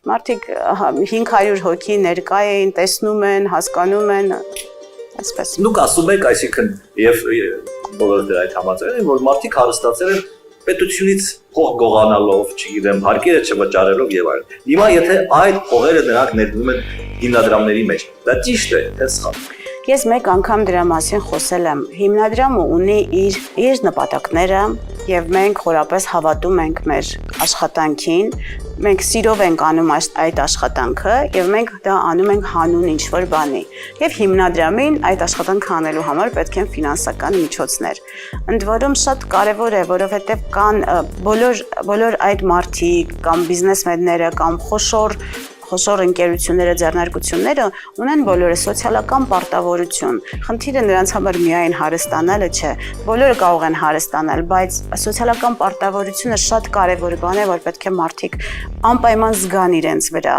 Մարդիկ 500 հոգի ներկա էին, տեսնում են, հասկանում են, այսպես։ Դուք ասում եք, այսինքն եւ բոլորը դրա հետ համաձայն են, որ մարդիկ հարստացել են պետությունից փող գողանալով, չգիտեմ, հարկերը չվճարելով եւ այլն։ Հիմա եթե այդ փողերը նրանք ներդնում են հիմնադրամների մեջ, դա ճիշտ է, թե սխալ։ Ես մեկ անգամ դրա մասին խոսել եմ։ Հիմնադրամը ունի իր նպատակները եւ մենք խորապես հավատում ենք մեր աշխատանքին։ Մենք սիրով ենք անում այդ աշխատանքը եւ մենք դա անում ենք հանուն ինչ-որ բանի։ Եվ հիմնադրամին այդ աշխատանքը անելու համար պետք են ֆինանսական միջոցներ։ Ընդ որում շատ կարեւոր է, որովհետեւ կան բոլոր այդ մարդիկ կամ բիզնեսմենները կամ խոշոր ընկերությունները, ձեռնարկությունները ունեն բոլորը սոցիալական պարտավորություն։ Խնդիրը նրանց համար միայն հարստանալը չէ, բոլորը կարող են հարստանալ, բայց սոցիալական պարտավորությունը շատ կարևոր բան է, որ պետք է մարդիկ անպայման զգան իրենց վրա։